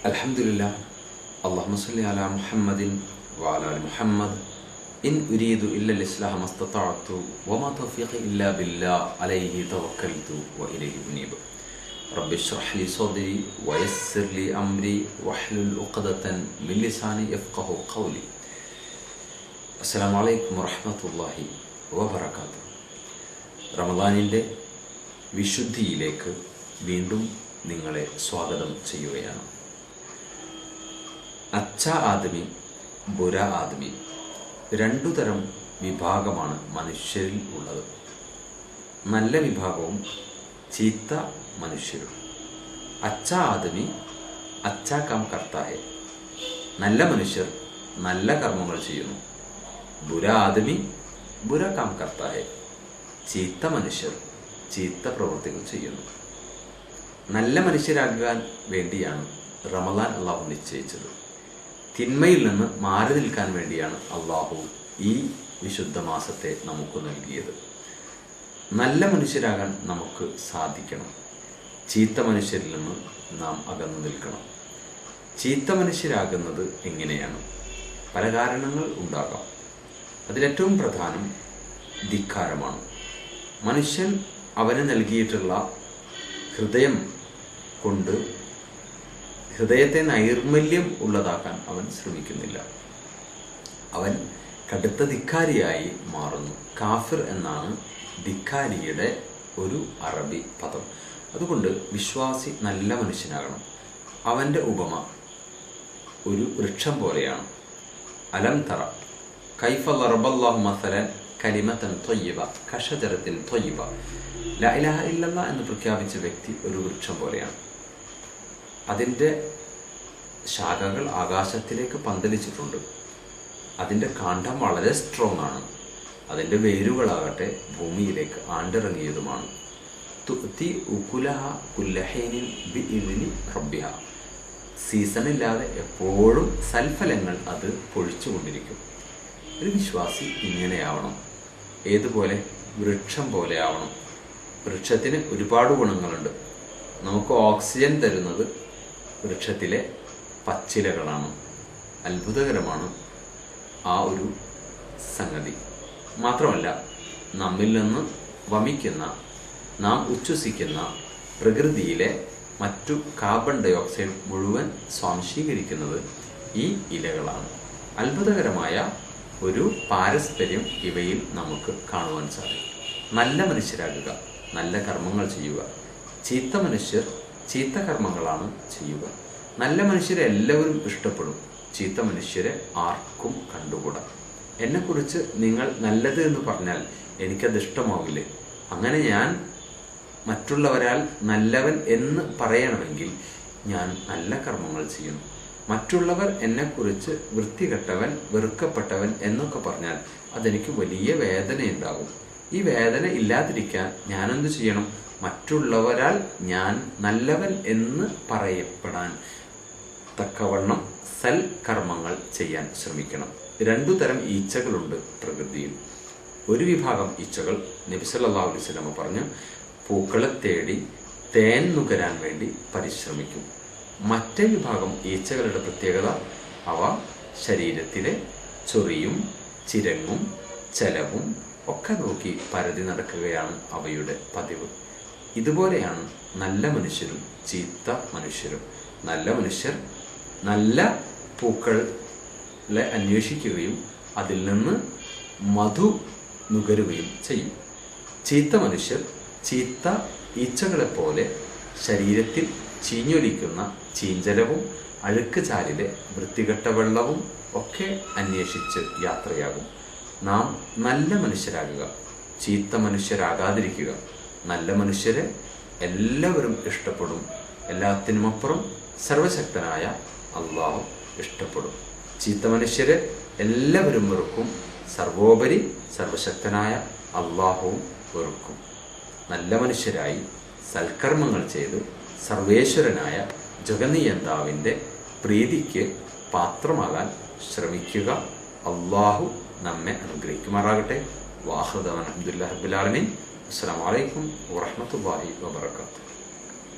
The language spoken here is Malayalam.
അൽഹംദുലില്ലാ. അല്ലാഹുമ്മ സ്വല്ലി അലാ മുഹമ്മദിൻ വഅലാ ആലി മുഹമ്മദ്. ഇൻ ഉരീദു ഇല്ലൽ ഇസ്ലാഹ മസ്തതഅതു വമാ തൗഫീഖി ഇല്ലാ ബില്ലാഹ് അലൈഹി തവക്കൽതു വഇലൈഹി ഉനീബ്. റബ്ബി ഇശ്റഹ് ലി സദ്രി വയസ്സിർ ലി അംരി വഹ്ലുൽ ഉഖ്ദതൻ മിൻ ലിസാനി യഫ്ഖഹു ഖൗലി. അസ്സലാമു അലൈക്കും വറഹ്മത്തുള്ളാഹി വബറകാതുഹു. റമദാനിൻ്റെ വിശുദ്ധിയിലേക്ക് വീണ്ടും നിങ്ങളെ സ്വാഗതം ചെയ്യുകയാണ്. അച്ഛ ആദമി, ബുര ആദമി, രണ്ടു തരം വിഭാഗമാണ് മനുഷ്യരിൽ ഉള്ളത്. നല്ല വിഭാഗവും ചീത്ത മനുഷ്യരും. അച്ഛ ആദമി അച്ഛാ കാം കർത്താ ഹെ, നല്ല മനുഷ്യർ നല്ല കർമ്മങ്ങൾ ചെയ്യുന്നു. ബുര ആദമി ബുര കാം കർത്താ ഹെ, ചീത്ത മനുഷ്യർ ചീത്ത പ്രവൃത്തികൾ ചെയ്യുന്നു. നല്ല മനുഷ്യരാകാൻ വേണ്ടിയാണ് റമദാൻ അള്ളാഹു നിശ്ചയിച്ചത്. തിന്മയിൽ നിന്ന് മാറി നിൽക്കാൻ വേണ്ടിയാണ് അള്ളാഹു ഈ വിശുദ്ധ മാസത്തെ നമുക്ക് നൽകിയത്. നല്ല മനുഷ്യരാകാൻ നമുക്ക് സാധിക്കണം. ചീത്ത മനുഷ്യരിൽ നിന്ന് നാം അകന്നു നിൽക്കണം. ചീത്ത മനുഷ്യരാകുന്നത് എങ്ങനെയാണ്? പല കാരണങ്ങൾ ഉണ്ടാകാം. അതിലേറ്റവും പ്രധാനം ധിക്കാരമാണ്. മനുഷ്യൻ അവന് നൽകിയിട്ടുള്ള ഹൃദയം കൊണ്ട് ഹൃദയത്തെ നൈർമല്യം ഉള്ളതാക്കാൻ അവൻ ശ്രമിക്കുന്നില്ല. അവൻ കടുത്ത ധിക്കാരിയായി മാറുന്നു. കാഫിർ എന്നാണ് ധിക്കാരിയുടെ ഒരു അറബി പദം. അതുകൊണ്ട് വിശ്വാസി നല്ല മനുഷ്യനാകണം. അവൻ്റെ ഉപമ ഒരു വൃക്ഷം പോലെയാണ്. അലം തറ കൈഫ ദറബല്ലാഹു മസലൻ കലിമതൻ ത്വയ്യിബ കശജറത്തിൻ ത്വയ്യിബ. ലാ ഇലാഹ ഇല്ലല്ലാഹ് എന്ന് പ്രഖ്യാപിച്ച വ്യക്തി ഒരു വൃക്ഷം പോലെയാണ്. അതിൻ്റെ ശാഖകൾ ആകാശത്തിലേക്ക് പന്തലിച്ചിട്ടുണ്ട്. അതിൻ്റെ കാണ്ഡം വളരെ സ്ട്രോങ് ആണ്. അതിൻ്റെ വേരുകളാകട്ടെ ഭൂമിയിലേക്ക് ആണ്ടിറങ്ങിയതുമാണ്. തുഅ്തി ഉകുലഹ കുല്ലഹീനിൻ ബിഇദ്നി റബ്ബിഹ. സീസണില്ലാതെ എപ്പോഴും സൽഫലങ്ങൾ അത് പൊഴിച്ചുകൊണ്ടിരിക്കും. ഒരു വിശ്വാസി ഇങ്ങനെയാവണം. ഏതുപോലെ? വൃക്ഷം പോലെ ആവണം. വൃക്ഷത്തിന് ഒരുപാട് ഗുണങ്ങളുണ്ട്. നമുക്ക് ഓക്സിജൻ തരുന്നത് വൃക്ഷത്തിലെ പച്ചിലകളാണ്. അത്ഭുതകരമാണ് ആ ഒരു സംഗതി. മാത്രമല്ല, നമ്മിൽ നിന്ന് വമിക്കുന്ന, നാം ഉച്ഛ്വസിക്കുന്ന പ്രകൃതിയിലെ മറ്റു കാർബൺ ഡയോക്സൈഡ് മുഴുവൻ സ്വാംശീകരിക്കുന്നത് ഈ ഇലകളാണ്. അത്ഭുതകരമായ ഒരു പാരസ്പര്യം ഇവയിൽ നമുക്ക് കാണുവാൻ സാധിക്കും. നല്ല മനുഷ്യരാകുക, നല്ല കർമ്മങ്ങൾ ചെയ്യുക. ചീത്ത മനുഷ്യർ ചീത്ത കർമ്മങ്ങളാണ് ചെയ്യുക. നല്ല മനുഷ്യരെ എല്ലാവരും ഇഷ്ടപ്പെടും. ചീത്ത മനുഷ്യരെ ആർക്കും കണ്ടുകൂടാ. എന്നെക്കുറിച്ച് നിങ്ങൾ നല്ലത് എന്ന് പറഞ്ഞാൽ എനിക്കത് ഇഷ്ടമാവില്ലേ? അങ്ങനെ ഞാൻ മറ്റുള്ളവരാൽ നല്ലവൻ എന്ന് പറയണമെങ്കിൽ ഞാൻ നല്ല കർമ്മങ്ങൾ ചെയ്യണം. മറ്റുള്ളവർ എന്നെക്കുറിച്ച് വൃത്തികെട്ടവൻ, വെറുക്കപ്പെട്ടവൻ എന്നൊക്കെ പറഞ്ഞാൽ അതെനിക്ക് വലിയ വേദനയുണ്ടാകും. ഈ വേദന ഇല്ലാതിരിക്കാൻ ഞാനെന്ത് ചെയ്യണം? മറ്റുള്ളവരാൽ ഞാൻ നല്ലവൻ എന്ന് പറയപ്പെടാൻ തക്കവണ്ണം സൽക്കർമ്മങ്ങൾ ചെയ്യാൻ ശ്രമിക്കണം. രണ്ടു തരം ഈച്ചകളുണ്ട് പ്രകൃതിയിൽ. ഒരു വിഭാഗം ഈച്ചകൾ നബി സല്ലല്ലാഹു അലൈഹി വസല്ലം പറഞ്ഞു, പൂക്കളെ തേടി തേൻ നുകരാൻ വേണ്ടി പരിശ്രമിക്കും. മറ്റേ വിഭാഗം ഈച്ചകളുടെ പ്രത്യേകത, അവ ശരീരത്തിലെ ചൊറിയും ചിരങ്ങും ചലവും ഒക്കെ നോക്കി പരതി നടക്കുകയാണ് അവയുടെ പതിവ്. ഇതുപോലെയാണ് നല്ല മനുഷ്യരും ചീത്ത മനുഷ്യരും. നല്ല മനുഷ്യർ നല്ല പൂക്കളെ അന്വേഷിക്കുകയും അതിൽ നിന്ന് മധു നുകരുകയും ചെയ്യും. ചീത്ത മനുഷ്യർ ചീത്ത ഈച്ചകളെപ്പോലെ ശരീരത്തിൽ ചീഞ്ഞൊലിക്കുന്ന ചീഞ്ചലവും അഴുക്ക് ചാലിലെ വൃത്തികെട്ട വെള്ളവും ഒക്കെ അന്വേഷിച്ച് യാത്രയാകും. നാം നല്ല മനുഷ്യരാകുക, ചീത്ത മനുഷ്യരാകാതിരിക്കുക. നല്ല മനുഷ്യരെ എല്ലാവരും ഇഷ്ടപ്പെടും. എല്ലാത്തിനുമപ്പുറം സർവശക്തനായ അള്ളാഹു ഇഷ്ടപ്പെടും. ചീത്ത മനുഷ്യരെ എല്ലാവരും വെറുക്കും. സർവോപരി സർവശക്തനായ അള്ളാഹുവും വെറുക്കും. നല്ല മനുഷ്യരായി സൽക്കർമ്മങ്ങൾ ചെയ്ത് സർവേശ്വരനായ ജഗന്നിയന്താവിൻ്റെ പ്രീതിക്ക് പാത്രമാകാൻ ശ്രമിക്കുക. അള്ളാഹു നമ്മെ അനുഗ്രഹിക്കുമാറാകട്ടെ. വാഹൃദവൻ അൽഹംദുലില്ലാഹി റബ്ബിൽ ആലമീൻ. അസ്സലാമു അലൈക്കും വറഹ്മത്തുള്ളാഹി വബറകാതുഹു.